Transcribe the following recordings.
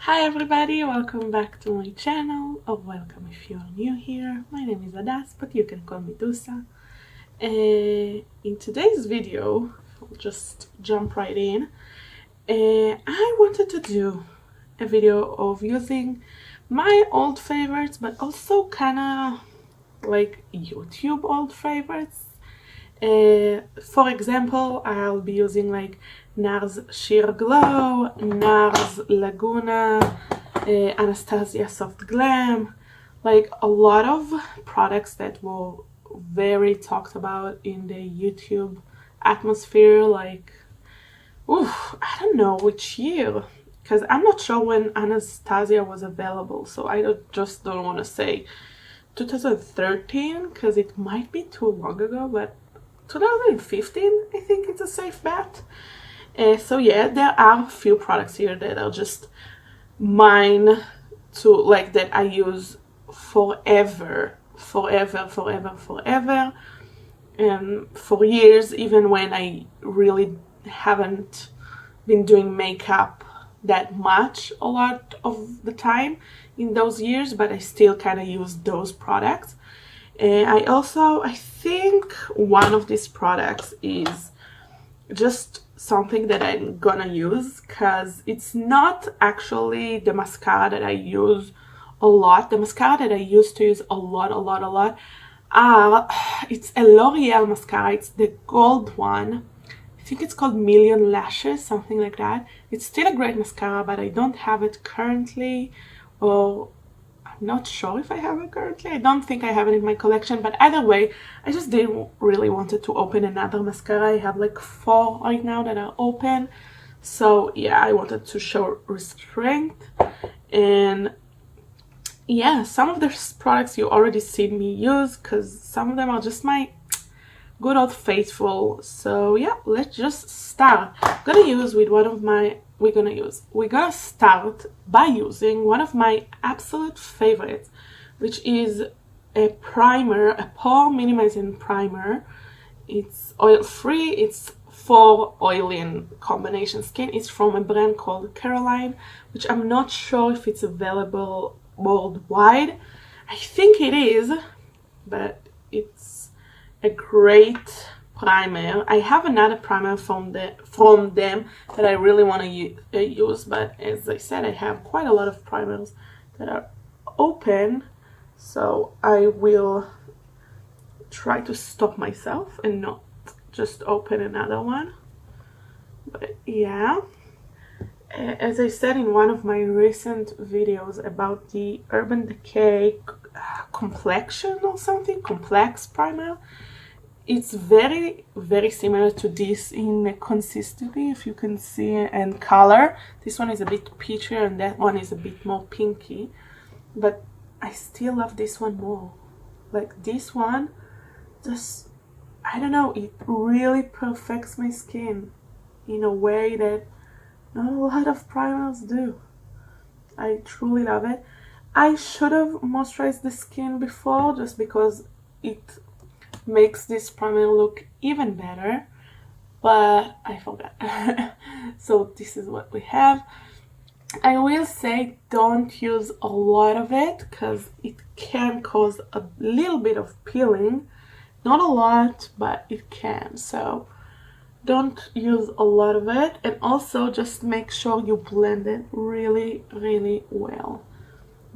Hi everybody, welcome back to my channel, or welcome if you are new here. My name is Adas, but you can call me Dusa. In today's video, I'll just jump right in. I wanted to do a video of using my old favorites, but also kinda like YouTube old favorites. For example, I'll be using like NARS Sheer Glow, NARS Laguna, Anastasia Soft Glam, like a lot of products that were very talked about in the YouTube atmosphere, like, I don't know which year, because I'm not sure when Anastasia was available, so I just don't want to say 2013, because it might be too long ago, but 2015, I think it's a safe bet. So yeah, there are a few products here that are just mine to like that I use forever, for years, even when I really haven't been doing makeup that much a lot of the time in those years, but I still kind of use those products. I think one of these products is just something that I'm gonna use because it's not actually the mascara that I use a lot. The mascara that I used to use a lot, it's a L'Oreal mascara. It's the gold one. I think it's called Million Lashes, something like that. It's still a great mascara, but I don't have it currently, or I'm not sure if I have it currently. I don't think I have it in my collection, but either way, I just didn't really wanted to open another mascara. I have like 4 right now that are open. So yeah, I wanted to show restraint. And yeah, some of these products you already seen me use because some of them are just my good old faithful. So yeah, let's just start. We're gonna start by using one of my absolute favorites, which is a primer, a pore minimizing primer. It's oil free, it's for oily and combination skin. It's from a brand called Caroline, which I'm not sure if it's available worldwide. I think it is, but it's a great primer. I have another primer from them that I really want to use, but as I said, I have quite a lot of primers that are open, so I will try to stop myself and not just open another one. But yeah, as I said in one of my recent videos about the Urban Decay complexion or something, complex primer, it's very similar to this in consistency, if you can see, and color. This one is a bit peachier and that one is a bit more pinky, but I still love this one more. Like, this one just, I don't know, it really perfects my skin in a way that not a lot of primers do. I truly love it. I should have moisturized the skin before, just because it makes this primer look even better, but I forgot. So this is what we have. I will say don't use a lot of it because it can cause a little bit of peeling. Not a lot, but it can, so don't use a lot of it. And also just make sure you blend it really well.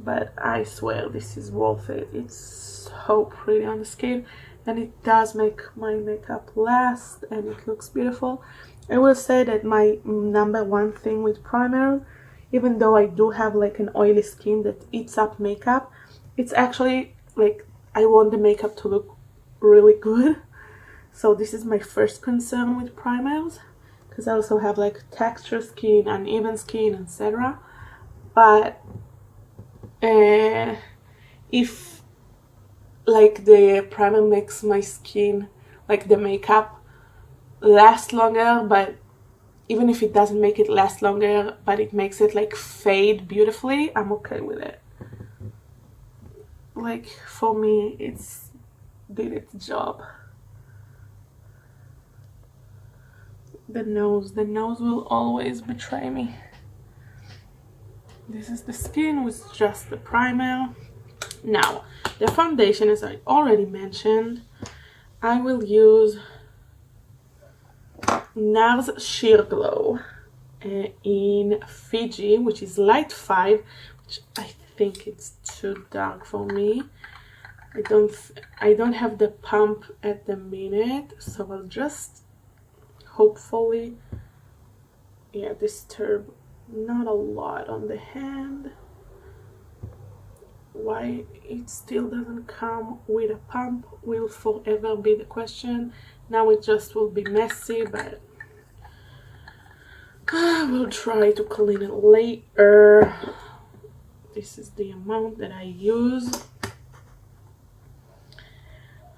But I swear this is worth it. It's so pretty on the skin, and it does make my makeup last, and it looks beautiful. I will say that my number one thing with primer, even though I do have like an oily skin that eats up makeup, it's actually like I want the makeup to look really good. So this is my first concern with primers, because I also have like texture skin, uneven skin, etc. But if like the primer makes my skin, like the makeup, last longer, but even if it doesn't make it last longer, but it makes it like fade beautifully, I'm okay with it. Like, for me, it's did its job. The nose will always betray me. This is the skin with just the primer. Now, the foundation, as I already mentioned, I will use NARS Sheer Glow in Fiji, which is light 5, which I think it's too dark for me. I don't have the pump at the minute, so I'll just hopefully, yeah, disturb not a lot on the hand. Why it still doesn't come with a pump will forever be the question. Now it just will be messy, but we'll try to clean it later. This is the amount that I use.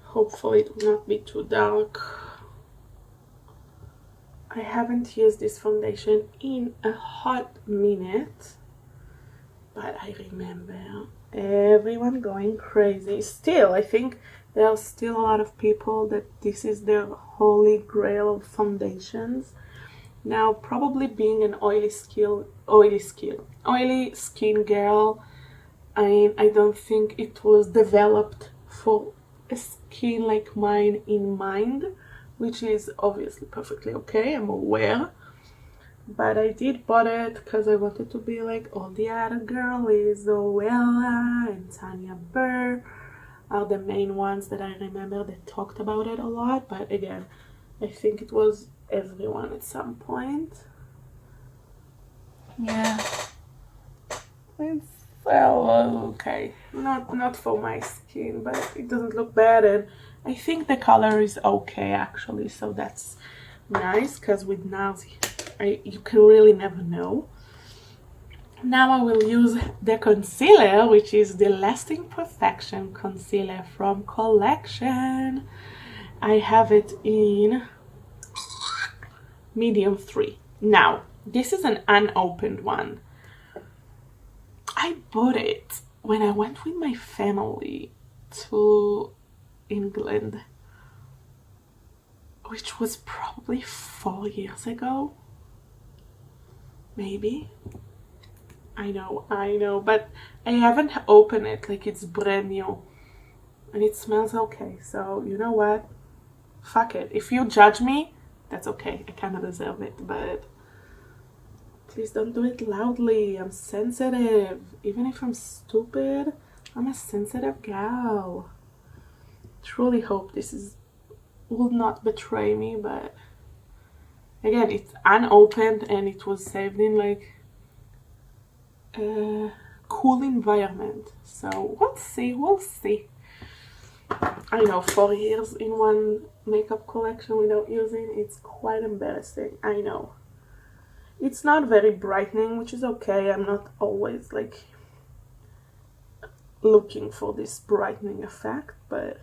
Hopefully it will not be too dark. I haven't used this foundation in a hot minute, but I remember everyone going crazy. Still, I think there are still a lot of people that this is their holy grail of foundations. Now, probably being an oily skin girl, I don't think it was developed for a skin like mine in mind, which is obviously perfectly okay, I'm aware. But I did bought it because I wanted to be like all the other girlies. Zoella and Tanya Burr are the main ones that I remember that talked about it a lot. But again, I think it was everyone at some point. Yeah, it's okay. Not for my skin, but it doesn't look bad, and I think the color is okay actually. So that's nice, because with NARS you can really never know. Now I will use the concealer, which is the Lasting Perfection concealer from Collection. I have it in medium 3. Now, this is an unopened one. I bought it when I went with my family to England, which was probably 4 years ago. Maybe. I know, but I haven't opened it, like it's brand new. And it smells okay, so you know what? Fuck it. If you judge me, that's okay. I kind of deserve it, but please don't do it loudly. I'm sensitive. Even if I'm stupid, I'm a sensitive gal. Truly hope this will not betray me, but again, it's unopened and it was saved in like a cool environment. So we'll see. I know 4 years in one makeup collection without using, it's quite embarrassing. I know. It's not very brightening, which is okay. I'm not always like looking for this brightening effect, but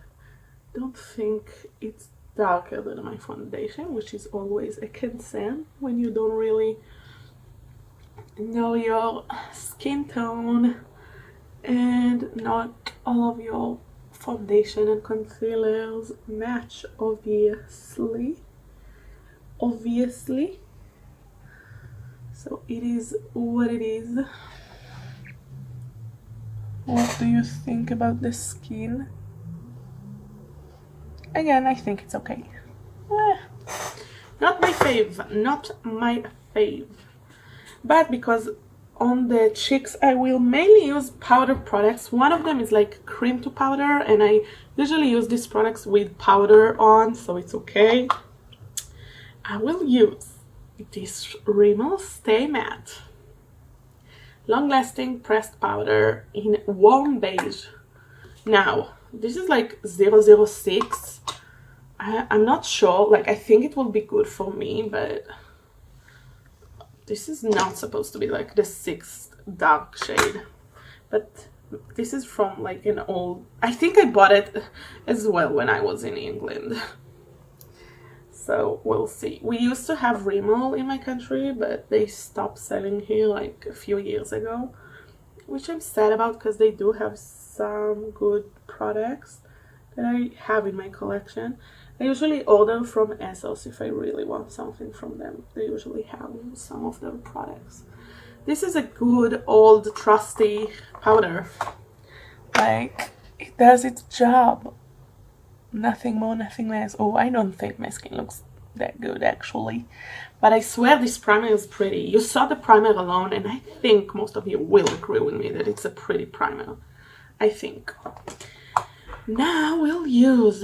don't think it's darker than my foundation, which is always a concern when you don't really know your skin tone and not all of your foundation and concealers match, obviously. So it is what it is. What do you think about the skin? Again, I think it's okay. Not my fave. But because on the cheeks I will mainly use powder products. One of them is like cream to powder, and I usually use these products with powder on, so it's okay. I will use this Rimmel Stay Matte long-lasting pressed powder in warm beige. Now, this is like 006. I'm not sure, like I think it will be good for me, but this is not supposed to be like the 6th dark shade. But this is from like an old, I think I bought it as well when I was in England. So we'll see. We used to have Rimmel in my country, but they stopped selling here like a few years ago, which I'm sad about because they do have some good products that I have in my collection. I usually order from ASOS if I really want something from them. They usually have some of their products. This is a good old trusty powder. Like, it does its job. Nothing more, nothing less. Oh, I don't think my skin looks that good actually, but I swear this primer is pretty. You saw the primer alone, and I think most of you will agree with me that it's a pretty primer. I think. Now we'll use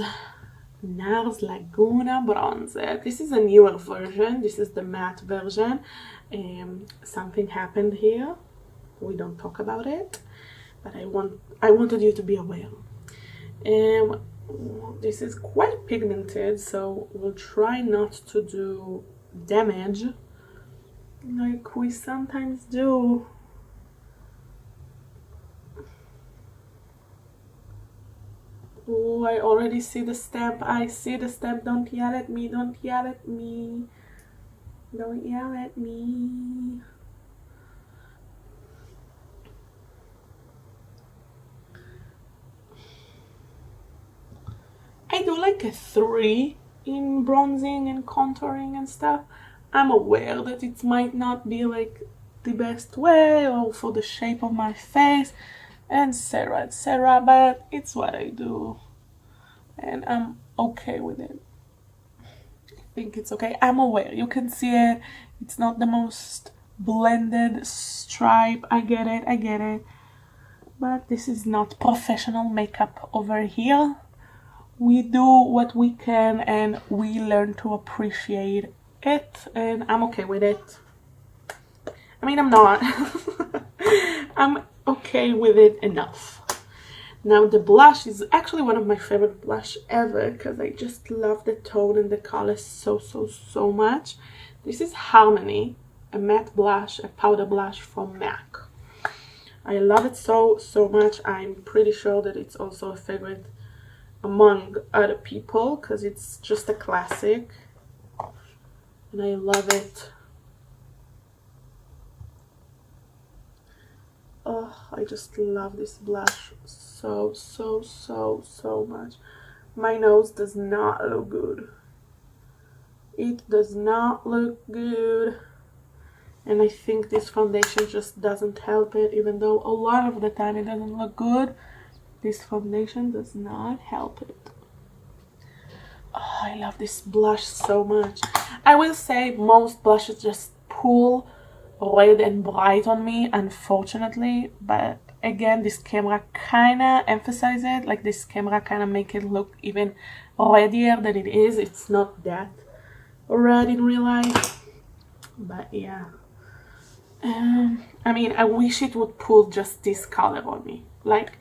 NARS Laguna Bronzer. This is a newer version. This is the matte version. Something happened here. We don't talk about it, but I wanted you to be aware. This is quite pigmented, so we'll try not to do damage like we sometimes do. Oh, I already see the stamp. I see the stamp. Don't yell at me. Don't yell at me. Don't yell at me. I do like a 3 in bronzing and contouring and stuff. I'm aware that it might not be like the best way or for the shape of my face, and etc., but it's what I do, and I'm okay with it. I think it's okay. I'm aware. You can see it. It's not the most blended stripe. I get it. But this is not professional makeup over here. We do what we can and we learn to appreciate it, and I'm okay with it. I mean, I'm not. I'm okay with it enough. Now the blush is actually one of my favorite blush ever because I just love the tone and the color so much. This is Harmony, a matte blush, a powder blush from MAC. I love it so much. I'm pretty sure that it's also a favorite among other people because it's just a classic and I love it. Oh, I just love this blush so much. My nose does not look good. It does not look good, and I think this foundation just doesn't help it. Even though a lot of the time it doesn't look good, this foundation does not help it. Oh, I love this blush so much. I will say most blushes just pull red and bright on me, unfortunately, but again, this camera kind of emphasizes it. Like, this camera kind of make it look even reddier than it is. It's not that red in real life, but yeah. I mean, I wish it would pull just this color on me, like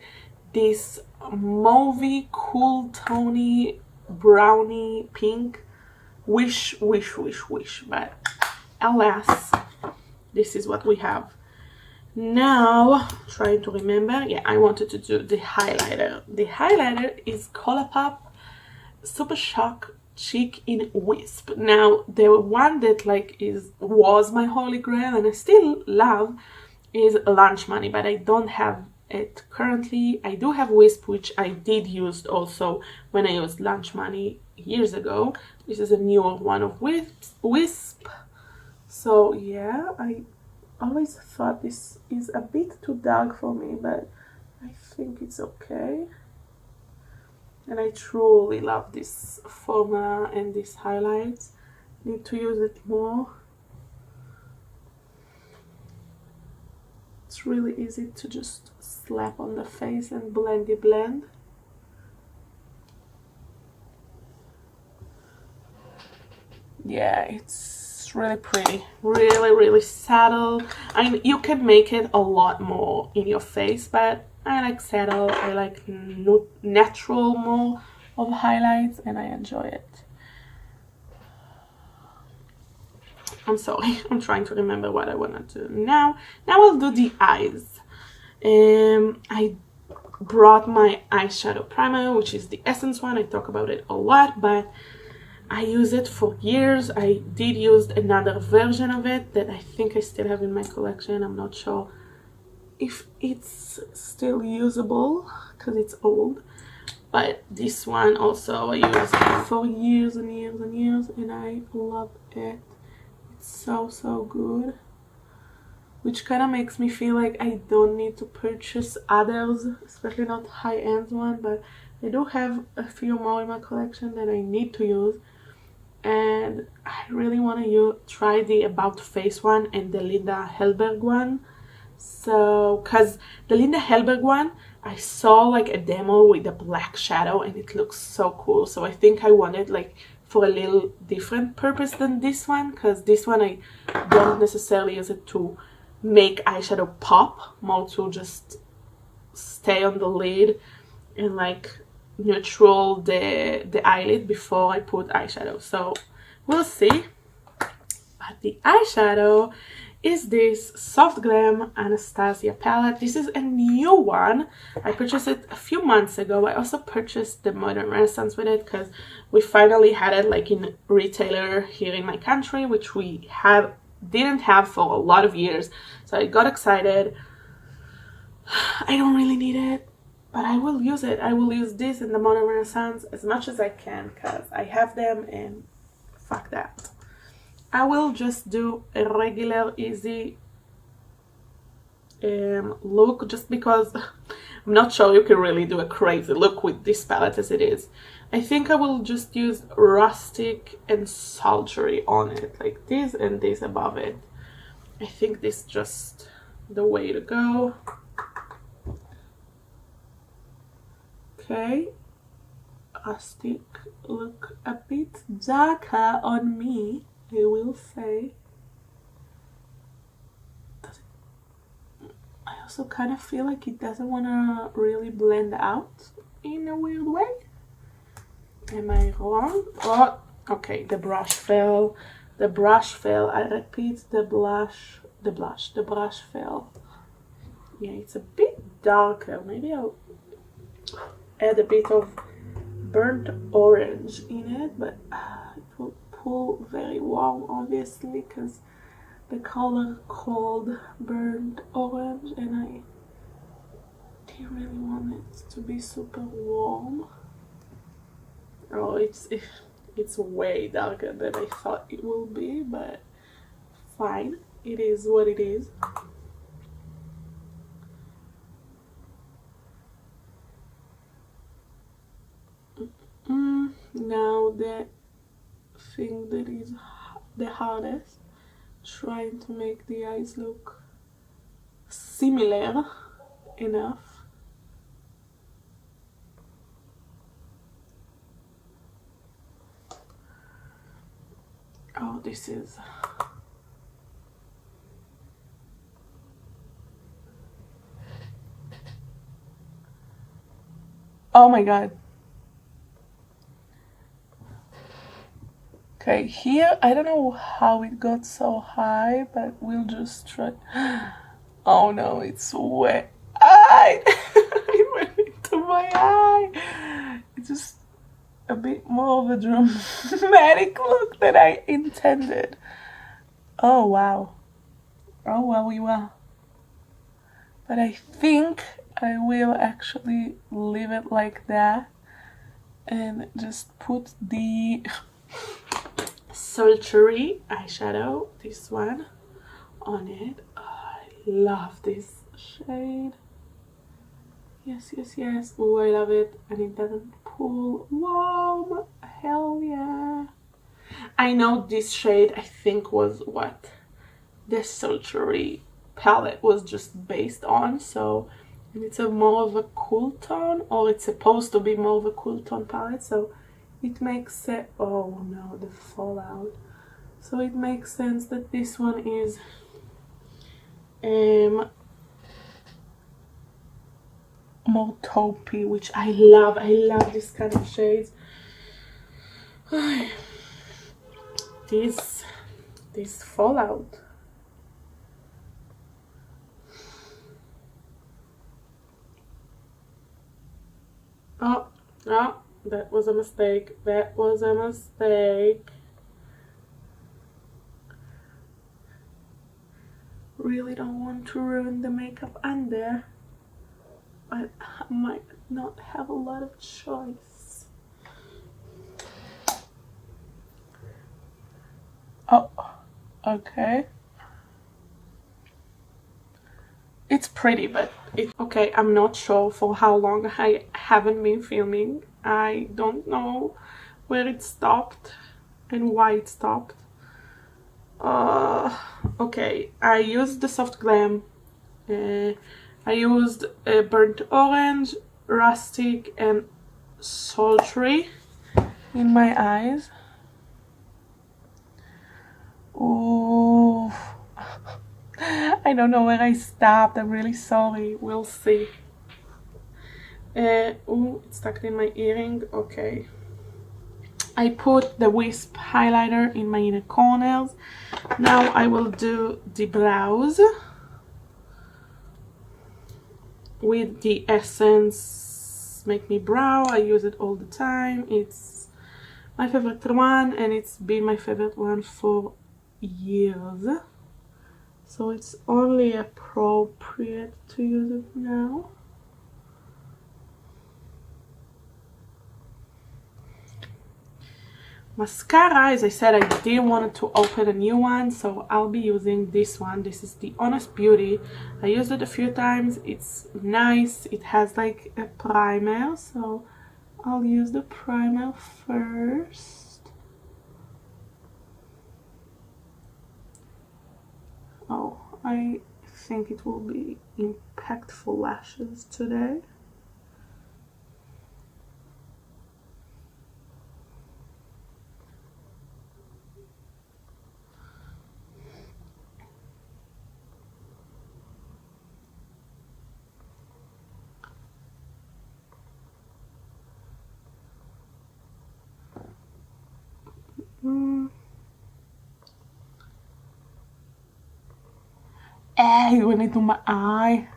this mauvey, cool, tony, brownie pink. Wish, but alas, this is what we have. Now, trying to remember, yeah, I wanted to do the highlighter. The highlighter is Colourpop Super Shock Cheek in Wisp. Now, the one that like was my holy grail and I still love is Lunch Money, but I don't have it currently. I do have Wisp, which I did use also when I used Lunch Money years ago. This is a newer one of Wisp. So yeah, I always thought this is a bit too dark for me, but I think it's okay. And I truly love this formula and these highlights. Need to use it more. It's really easy to just slap on the face and blend. Yeah, it's really pretty, really subtle. I mean, you can make it a lot more in your face, but I like subtle. I like natural more of highlights, and I enjoy it. I'm sorry, I'm trying to remember what I want to do now. Now I'll do the eyes. I brought my eyeshadow primer, which is the Essence one. I talk about it a lot, but I use it for years. I did use another version of it that I think I still have in my collection. I'm not sure if it's still usable because it's old, but this one also I used for years and years, and I love it. It's so good. which kind of makes me feel like I don't need to purchase others, especially not high-end one, but I do have a few more in my collection that I need to use. And I really want to try the About Face one and the Linda Hellberg one. So, because the Linda Hellberg one, I saw like a demo with a black shadow and it looks so cool. So I think I want it like for a little different purpose than this one, because this one I don't necessarily use it to make eyeshadow pop, more to just stay on the lid and like neutral the eyelid before I put eyeshadow. So we'll see. But the eyeshadow is this Soft Glam Anastasia palette. This is a new one. I purchased it a few months ago. I also purchased the Modern Renaissance with it because we finally had it like in retailer here in my country, which we didn't have for a lot of years. So I got excited. I don't really need it, but I will use it. I will use this and the Modern Renaissance as much as I can because I have them and fuck that. I will just do a regular easy look just because I'm not sure you can really do a crazy look with this palette as it is. I think I will just use Rustic and Sultry on it, like this and this above it. I think this is just the way to go. Okay, Rustic look a bit darker on me, I will say. I also kind of feel like it doesn't want to really blend out in a weird way. Am I wrong? Oh, okay, the brush fell. The brush fell. I repeat, the brush fell. Yeah, it's a bit darker. Maybe I'll add a bit of burnt orange in it, but it will pull very warm, obviously, because the color called burnt orange, and I didn't really want it to be super warm. Oh, it's way darker than I thought it will be, but fine, it is what it is. Now the thing that is the hardest, trying to make the eyes look similar enough. Oh, this is... Oh my god. Okay, here, I don't know how it got so high, but we'll just try. Oh no, it's wet. It went into my eye. It's just a bit more of a dramatic look than I intended. Oh wow. Oh wow, we will. But I think I will actually leave it like that and just put the Sultry eyeshadow, this one, on it. Oh, I love this shade. Yes, yes, yes. Oh, I love it. And it doesn't pull warm. Hell yeah. I know this shade, I think, was what the Sultry palette was just based on. So it's a more of a cool tone, or it's supposed to be more of a cool tone palette. So it makes it, oh no, the fallout. So it makes sense that this one is more taupey, which I love. I love this kind of shades. This fallout. Oh, no. That was a mistake. That was a mistake. Really don't want to ruin the makeup under, but I might not have a lot of choice. Oh, okay. It's pretty, but okay, I'm not sure for how long I haven't been filming. I don't know where it stopped and why it stopped. Okay, I used the Soft Glam. I used Burnt Orange, Rustic, and Sultry in my eyes. Ooh. I don't know where I stopped. I'm really sorry. We'll see. Ooh, it's stuck in my earring. Okay. I put the Wisp highlighter in my inner corners. Now I will do the brows with the Essence Make Me Brow. I use it all the time. It's my favorite one, and it's been my favorite one for years. So it's only appropriate to use it now. Mascara, as I said, I didn't want to open a new one, so I'll be using this one. This is the Honest Beauty. I used it a few times. It's nice. It has like a primer, so I'll use the primer first. Oh, I think it will be impactful lashes today. It went into my eye.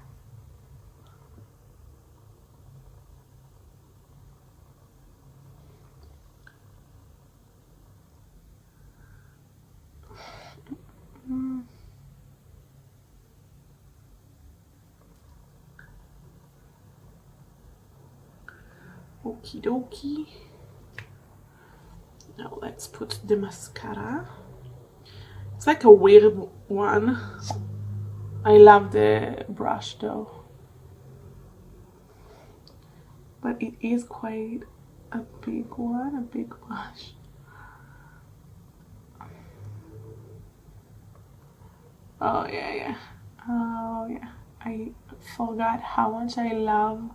Okie dokie. Now let's put the mascara. It's like a weird one. I love the brush though, but it is quite a big one, a big brush. Oh yeah. Oh yeah. I forgot how much I love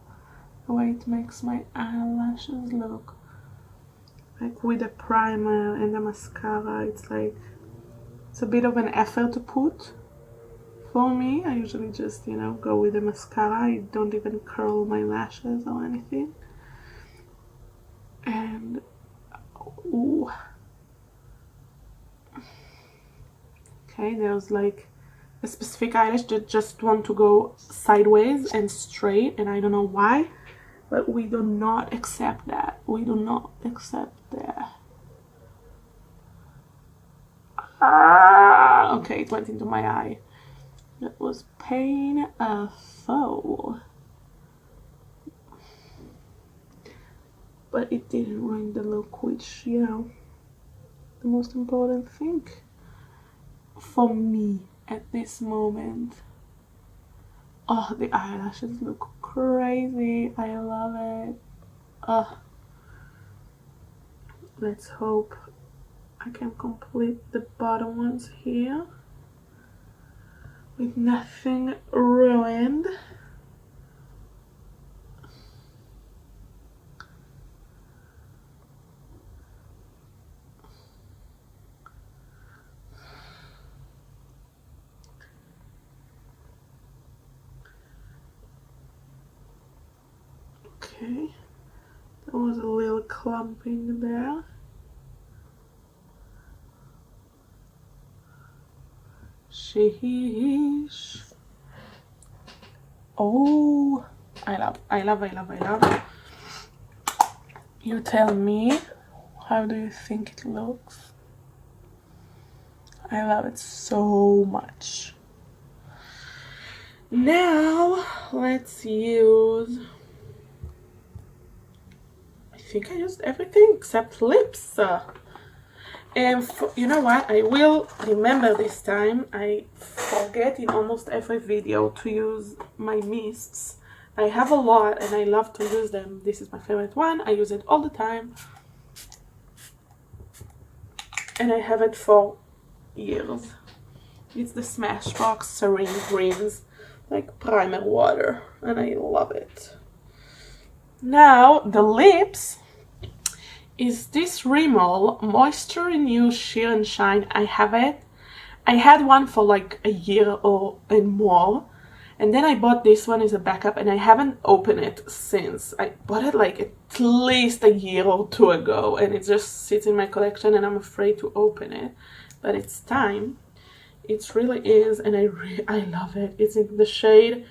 the way it makes my eyelashes look. Like with the primer and the mascara, it's like, it's a bit of an effort to put. For me, I usually just, you know, go with the mascara. I don't even curl my lashes or anything. And, ooh. Okay, there's like a specific eyelash that just want to go sideways and straight, and I don't know why, but we do not accept that. We do not accept that. Ah, okay, it went into my eye. That was painful. But it didn't ruin the look, which, you know, the most important thing for me at this moment. Oh, the eyelashes look crazy. I love it. Let's hope I can complete the bottom ones here with nothing ruined. Okay, there was a little clumping there. Sheesh. Oh, I love. You tell me, how do you think it looks? I love it so much. Now, let's use, I think I used everything except lips. And you know what? I will remember this time. I forget in almost every video to use my mists. I have a lot and I love to use them. This is my favorite one. I use it all the time. And I have it for years. It's the Smashbox Serene Greens, like primer water. And I love it. Now, the lips is this Rimmel Moisture Renew Sheer and Shine. I have it. I had one for like a year and more. And then I bought this one as a backup and I haven't opened it since. I bought it like at least a year or two ago and it just sits in my collection and I'm afraid to open it. But it's time. It really is, and I love it. It's in the shade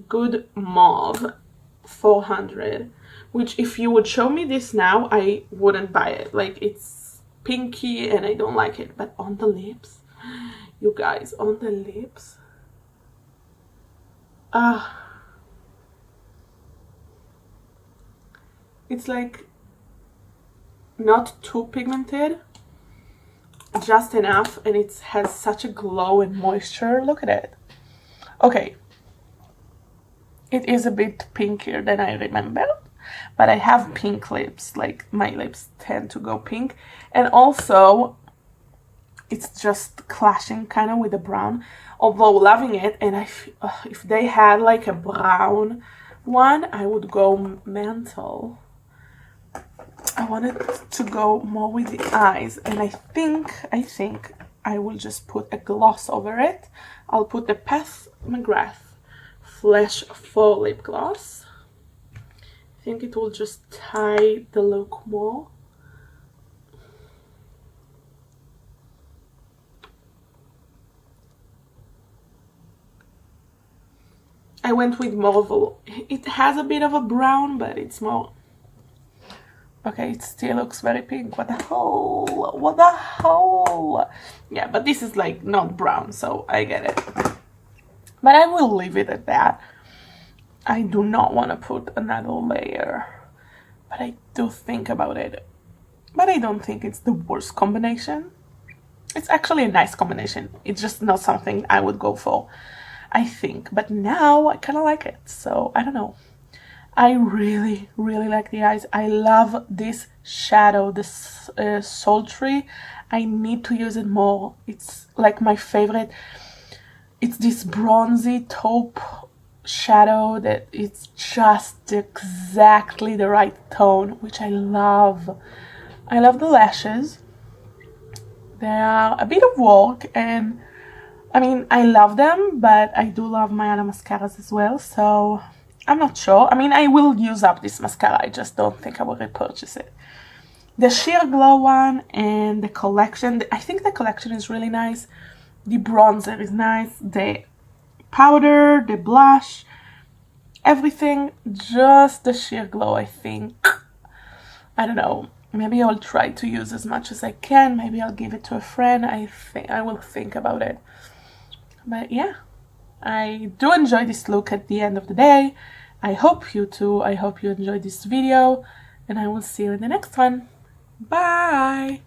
Good Mauve 400, which if you would show me this now, I wouldn't buy it. Like, it's pinky and I don't like it. But on the lips, you guys, on the lips, it's like not too pigmented, just enough, and it has such a glow and moisture. Look at it. Okay, it is a bit pinkier than I remembered, but I have pink lips. Like, my lips tend to go pink, and also it's just clashing kind of with the brown, although loving it. And if they had like a brown one, I would go mental. I wanted to go more with the eyes, and I think I will just put a gloss over it. I'll put the Pat McGrath Flesh Faux Lip Gloss. I think it will just tie the look more. I went with more. It has a bit of a brown, but it's more. Okay, it still looks very pink. What the hell? What the hell? Yeah, but this is like not brown, so I get it. But I will leave it at that. I do not want to put another layer, but I do think about it. But I don't think it's the worst combination. It's actually a nice combination. It's just not something I would go for, I think. But now I kind of like it, so I don't know. I really, really like the eyes. I love this shadow, this sultry. I need to use it more. It's like my favorite. It's this bronzy taupe shadow that it's just exactly the right tone, which I love. I love the lashes. They are a bit of work, and I mean, I love them, but I do love my other mascaras as well, so I'm not sure. I mean, I will use up this mascara. I just don't think I will repurchase it. The Sheer Glow one and the collection. I think the collection is really nice. The bronzer is nice. The powder, the blush, everything. Just the Sheer Glow, I think. I don't know. Maybe I'll try to use as much as I can. Maybe I'll give it to a friend. I will think about it. But yeah. I do enjoy this look at the end of the day. I hope you too. I hope you enjoyed this video, and I will see you in the next one. Bye!